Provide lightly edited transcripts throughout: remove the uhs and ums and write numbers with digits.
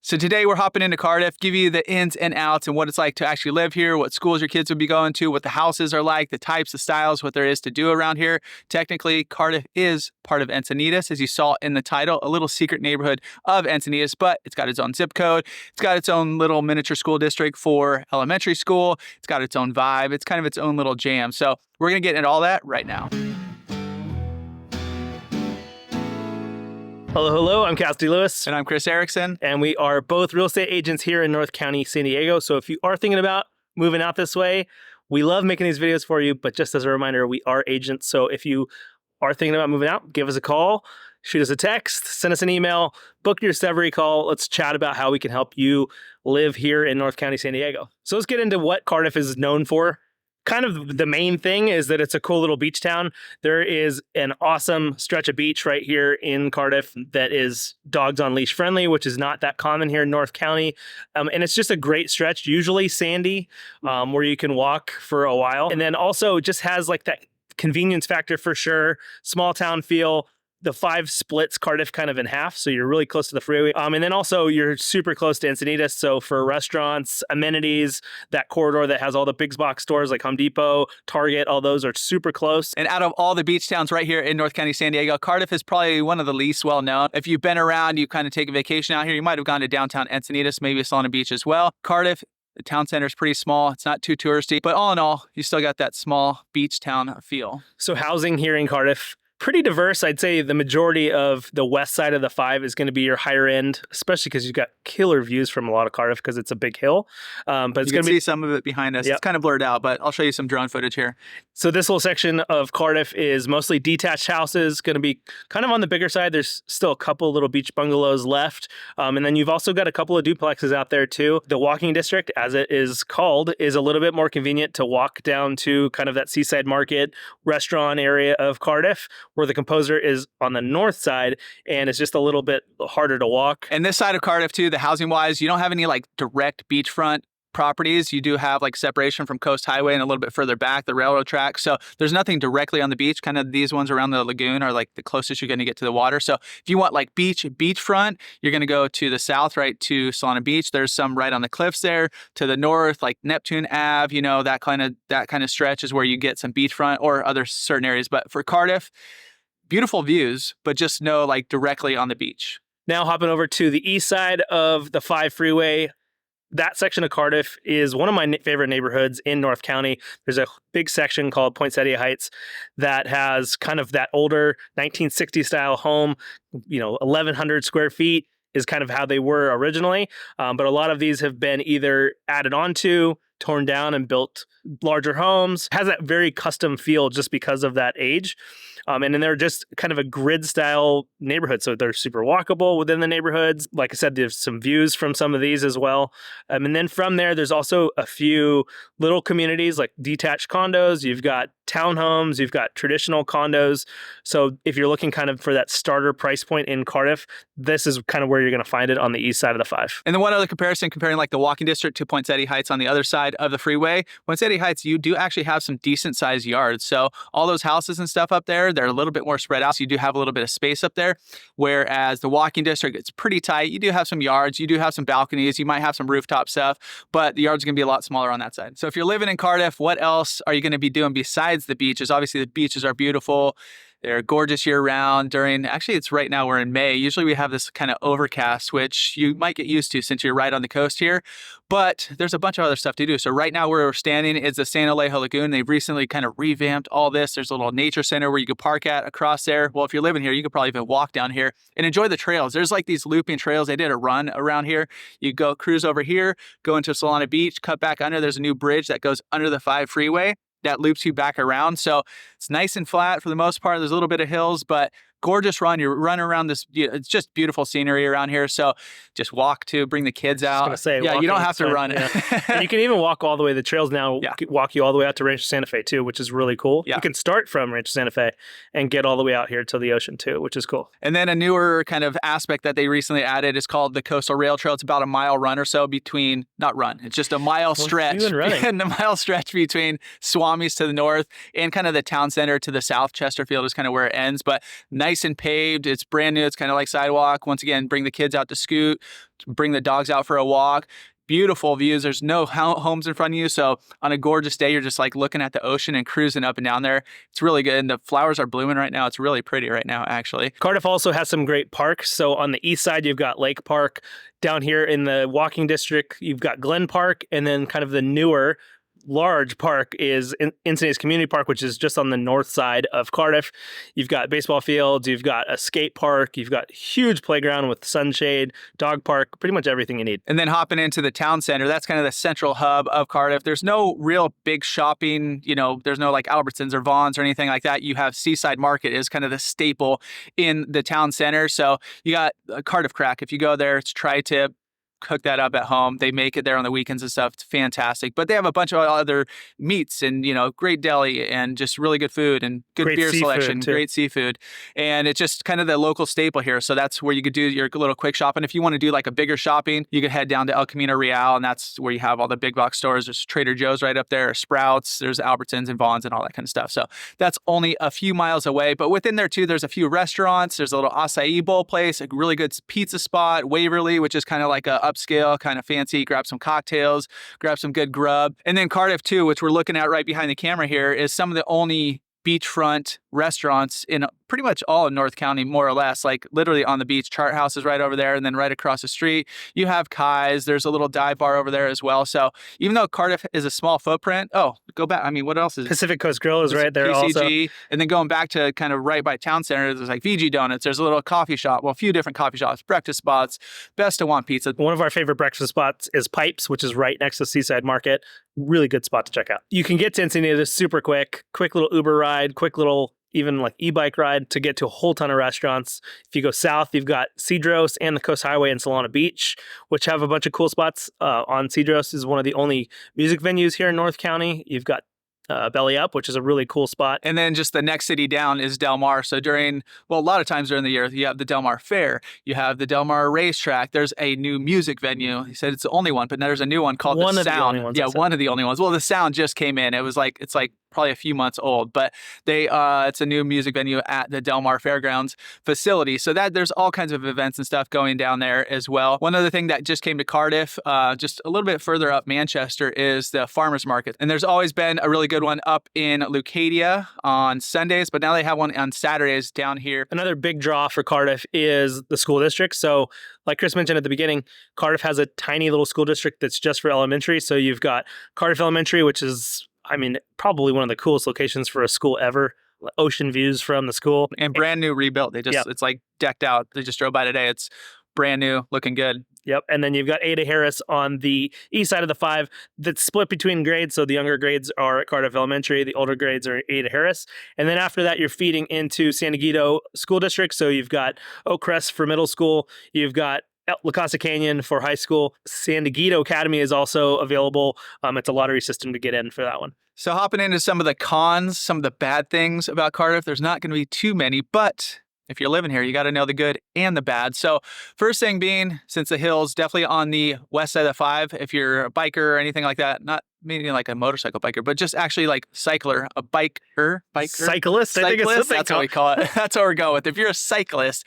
So today we're hopping into Cardiff, give you the ins and outs and what it's like to actually live here, what schools your kids would be going to, what the houses are like, the types of styles, what there is to do around here. Technically, Cardiff is part of Encinitas, as you saw in the title, a little secret neighborhood of Encinitas, but it's got its own zip code. It's got its own little miniature school district for elementary school. It's got its own vibe. It's kind of its own little jam. So we're going to get into all that right now. Hello, I'm Cassidy Lewis. And I'm Chris Erickson. And we are both real estate agents here in North County, San Diego. So if you are thinking about moving out this way, we love making these videos for you. But just as a reminder, we are agents. So if you are thinking about moving out, give us a call, shoot us a text, send us an email, book your discovery call. Let's chat about how we can help you live here in North County, San Diego. So let's get into what Cardiff is known for. Kind of the main thing is that it's a cool little beach town. There is an awesome stretch of beach right here in Cardiff that is dogs on leash friendly, which is not that common here in North County. And it's just a great stretch, usually sandy, where you can walk for a while. And then also just has like that convenience factor for sure, small town feel. The 5 splits Cardiff kind of in half, so you're really close to the freeway. And then also you're super close to Encinitas, so for restaurants, amenities, that corridor that has all the big box stores like Home Depot, Target, all those are super close. And out of all the beach towns right here in North County, San Diego, Cardiff is probably one of the least well known. If you've been around, you kind of take a vacation out here, you might have gone to downtown Encinitas, maybe Solana Beach as well. Cardiff, the town center is pretty small. It's not too touristy, but all in all, you still got that small beach town feel. So housing here in Cardiff, pretty diverse. I'd say the majority of the west side of the 5 is going to be your higher end, especially because you've got killer views from a lot of Cardiff because it's a big hill. But it's going to be see some of it behind us. Yep. It's kind of blurred out, but I'll show you some drone footage here. So this whole section of Cardiff is mostly detached houses, going to be kind of on the bigger side. There's still a couple little beach bungalows left. And then you've also got a couple of duplexes out there too. The walking district, as it is called, is a little bit more convenient to walk down to kind of that seaside market restaurant area of Cardiff, where the Composer is on the north side and it's just a little bit harder to walk. And this side of Cardiff too, the housing wise, you don't have any like direct beachfront properties. You do have like separation from Coast Highway and a little bit further back, the railroad track. So there's nothing directly on the beach. Kind of these ones around the lagoon are like the closest you're going to get to the water. So if you want like beachfront, you're going to go to the south, right to Solana Beach. There's some right on the cliffs there. To the north, like Neptune Ave, you know, that kind of stretch is where you get some beachfront or other certain areas. But for Cardiff, beautiful views, but just no like directly on the beach. Now hopping over to the east side of the 5 freeway, that section of Cardiff is one of my favorite neighborhoods in North County. There's a big section called Poinsettia Heights that has kind of that older 1960s style home, 1,100 square feet is kind of how they were originally. But a lot of these have been either added onto, torn down and built larger homes. Has that very custom feel just because of that age. And then they're just kind of a grid style neighborhood. So they're super walkable within the neighborhoods. Like I said, there's some views from some of these as well. And then from there, there's also a few little communities like detached condos. You've got townhomes, you've got traditional condos. So if you're looking kind of for that starter price point in Cardiff, this is kind of where you're going to find it on the east side of the 5. And then one other comparison, comparing like the walking district to Poinsettia Heights on the other side of the freeway. Poinsettia Heights, you do actually have some decent sized yards. So all those houses and stuff up there, they're a little bit more spread out. So you do have a little bit of space up there. Whereas the walking district, it's pretty tight. You do have some yards, you do have some balconies, you might have some rooftop stuff, but the yards are going to be a lot smaller on that side. So if you're living in Cardiff, what else are you going to be doing besides the beaches? Obviously the beaches are beautiful. They're gorgeous year round actually it's right now we're in May. Usually we have this kind of overcast, which you might get used to since you're right on the coast here, but there's a bunch of other stuff to do. So right now where we're standing is the San Alejo Lagoon. They've recently kind of revamped all this. There's a little nature center where you could park at across there. Well, if you're living here, you could probably even walk down here and enjoy the trails. There's like these looping trails. They did a run around here. You go cruise over here, go into Solana Beach, cut back under. There's a new bridge that goes under the 5 freeway that loops you back around. So it's nice and flat for the most part. There's a little bit of hills, but gorgeous run. You're running around this, it's just beautiful scenery around here. So just walk to bring the kids out. Yeah, you don't have to run. Yeah. And you can even walk all the way. The trails now walk you all the way out to Rancho Santa Fe too, which is really cool. Yeah. You can start from Rancho Santa Fe and get all the way out here to the ocean too, which is cool. And then a newer kind of aspect that they recently added is called the Coastal Rail Trail. It's about a mile run or so between, not run, it's just a mile stretch. And the mile stretch between Swamis to the north and kind of the town center to the south. Chesterfield is kind of where it ends, but nice nice and paved. It's brand new. It's kind of like sidewalk. Once again, bring the kids out to scoot, bring the dogs out for a walk. Beautiful views. There's no homes in front of you. So on a gorgeous day, you're just like looking at the ocean and cruising up and down there. It's really good. And the flowers are blooming right now. It's really pretty right now, actually. Cardiff also has some great parks. So on the east side, you've got Lake Park. Down here in the walking district, you've got Glen Park. And then kind of the newer large park is Encinitas Community Park, which is just on the north side of Cardiff. You've got baseball fields, you've got a skate park, you've got huge playground with sunshade, dog park, pretty much everything you need. And then hopping into the town center, that's kind of the central hub of Cardiff. There's no real big shopping, there's no like Albertsons or Vaughn's or anything like that. You have Seaside Market is kind of the staple in the town center. So you got Cardiff Crack. If you go there, it's tri-tip. Cook that up at home. They make it there on the weekends and stuff. It's fantastic. But they have a bunch of other meats and, great deli and just really good food and good Great beer seafood, selection, too. great seafood. And it's just kind of the local staple here. So that's where you could do your little quick shopping. If you want to do like a bigger shopping, you could head down to El Camino Real, and that's where you have all the big box stores. There's Trader Joe's right up there, Sprouts, there's Albertsons and Vaughn's and all that kind of stuff. So that's only a few miles away. But within there too, there's a few restaurants. There's a little acai bowl place, a really good pizza spot, Waverly, which is kind of like a upscale, kind of fancy, grab some cocktails, grab some good grub. And then Cardiff too, which we're looking at right behind the camera here, is some of the only beachfront restaurants in pretty much all of North County, more or less, like literally on the beach. Chart House is right over there, and then right across the street, you have Kai's. There's a little dive bar over there as well. So even though Cardiff is a small footprint, go back. I mean, what else is Pacific Coast Grill is right there PCG, also. and then going back to kind of right by town center, there's like VG Donuts. There's a little coffee shop, well, a few different coffee shops, breakfast spots, Best to Want Pizza. One of our favorite breakfast spots is Pipes, which is right next to Seaside Market. Really good spot to check out. You can get to Encinitas super quick little Uber ride, quick little even like e-bike ride to get to a whole ton of restaurants. If you go south, you've got Cedros and the Coast Highway and Solana Beach, which have a bunch of cool spots. On Cedros is one of the only music venues here in North County. You've got Belly Up, which is a really cool spot. And then just the next city down is Del Mar. So a lot of times during the year, you have the Del Mar Fair, you have the Del Mar Racetrack. There's a new music venue. He said it's the only one, but there's a new one called One The of the Sound. only ones, Yeah, one of the only ones. Well, The Sound just came in. It's like probably a few months old, but it's a new music venue at the Del Mar Fairgrounds facility. So that there's all kinds of events and stuff going down there as well. One other thing that just came to Cardiff, just a little bit further up Manchester, is the farmers market. And there's always been a really good one up in Leucadia on Sundays, but now they have one on Saturdays down here. Another big draw for Cardiff is the school district. So like Chris mentioned at the beginning, Cardiff has a tiny little school district that's just for elementary. So you've got Cardiff Elementary, which is, probably one of the coolest locations for a school ever. Ocean views from the school. And brand new rebuilt. It's like decked out. They just drove by today. It's brand new, looking good. Yep. And then you've got Ada Harris on the east side of the 5 that's split between grades. So the younger grades are at Cardiff Elementary, the older grades are Ada Harris. And then after that, you're feeding into San Diego School District. So you've got Oak Crest for middle school. You've got La Casa Canyon for high school. San Diego Academy is also available. It's a lottery system to get in for that one. So hopping into some of the cons, some of the bad things about Cardiff, there's not going to be too many, but if you're living here, you got to know the good and the bad. So first thing being, since the hill's definitely on the west side of the 5, if you're a biker or anything like that, not meaning like a motorcycle biker, but just actually like cycler, a biker. Cyclist, I think it's Cyclist, that's what we call it. That's what we're going with. If you're a cyclist,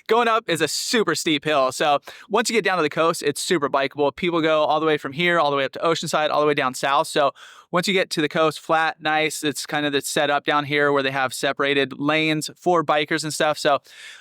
going up is a super steep hill. So once you get down to the coast, it's super bikeable. People go all the way from here, all the way up to Oceanside, all the way down south. So once you get to the coast, flat, nice. It's kind of the setup down here where they have separated lanes for bikers and stuff. So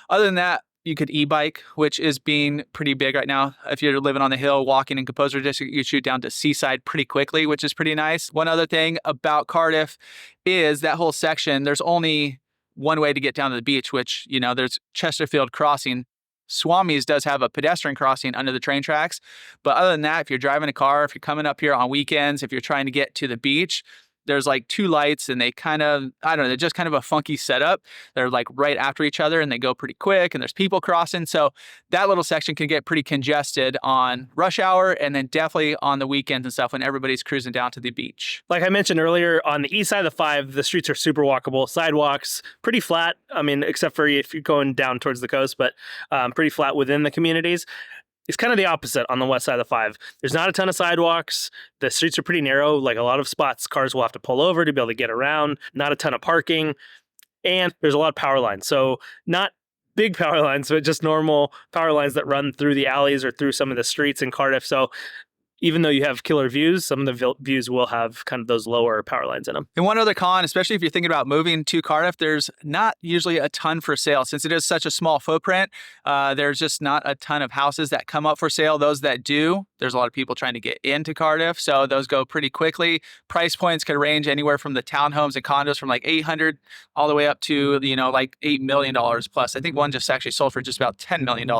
other than that, you could e-bike, which is being pretty big right now. If you're living on the hill, walking in Composer District, you shoot down to Seaside pretty quickly, which is pretty nice. One other thing about Cardiff is that whole section, there's only one way to get down to the beach, which, there's Chesterfield Crossing. Swami's does have a pedestrian crossing under the train tracks. But other than that, if you're driving a car, if you're coming up here on weekends, if you're trying to get to the beach, there's like 2 lights and they kind of, they're just kind of a funky setup. They're like right after each other and they go pretty quick and there's people crossing. So that little section can get pretty congested on rush hour and then definitely on the weekends and stuff when everybody's cruising down to the beach. Like I mentioned earlier, on the east side of the 5, the streets are super walkable. Sidewalks, pretty flat. Except for if you're going down towards the coast, but pretty flat within the communities. It's kind of the opposite on the west side of the 5. There's not a ton of sidewalks. The streets are pretty narrow. Like a lot of spots, cars will have to pull over to be able to get around. Not a ton of parking. And there's a lot of power lines. So not big power lines, but just normal power lines that run through the alleys or through some of the streets in Cardiff. So even though you have killer views, some of the views will have kind of those lower power lines in them. And one other con, especially if you're thinking about moving to Cardiff, there's not usually a ton for sale. Since it is such a small footprint, there's just not a ton of houses that come up for sale. Those that do, there's a lot of people trying to get into Cardiff, so those go pretty quickly. Price points could range anywhere from the townhomes and condos from like 800 all the way up to, like $8 million plus. I think one just actually sold for just about $10 million.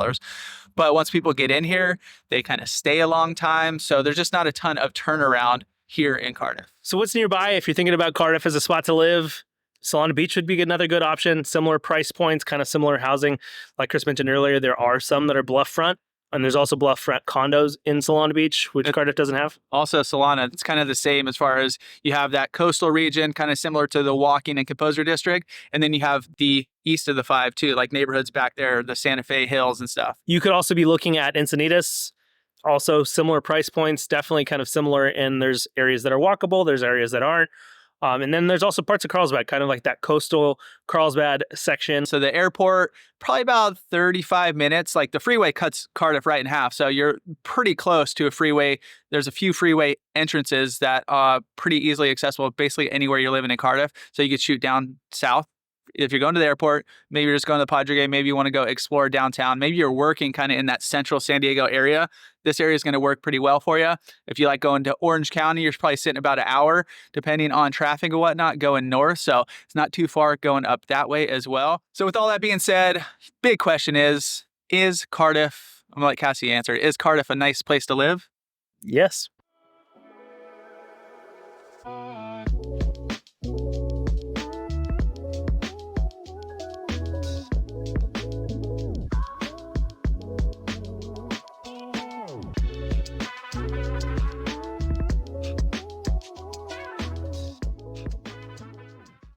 But once people get in here, they kind of stay a long time. So there's just not a ton of turnaround here in Cardiff. So what's nearby? If you're thinking about Cardiff as a spot to live, Solana Beach would be another good option. Similar price points, kind of similar housing. Like Chris mentioned earlier, there are some that are bluff front. And there's also bluff front condos in Solana Beach, which Cardiff doesn't have. Also, Solana, it's kind of the same as far as you have that coastal region, kind of similar to the Walking and Composer District. And then you have the east of the 5 too, like neighborhoods back there, the Santa Fe Hills and stuff. You could also be looking at Encinitas. Also similar price points, definitely kind of similar. And there's areas that are walkable, there's areas that aren't. And then there's also parts of Carlsbad, kind of like that coastal Carlsbad section. So the airport, probably about 35 minutes. Like the freeway cuts Cardiff right in half. So you're pretty close to a freeway. There's a few freeway entrances that are pretty easily accessible basically anywhere you're living in Cardiff. So you could shoot down south. If you're going to the airport, maybe you're just going to the Padre Game, maybe you want to go explore downtown. Maybe you're working kind of in that central San Diego area. This area is going to work pretty well for you. If you like going to Orange County, you're probably sitting about an hour, depending on traffic and whatnot, going north. So it's not too far going up that way as well. So with all that being said, big question is Cardiff, I'm going to let Cassie answer, is Cardiff a nice place to live? Yes.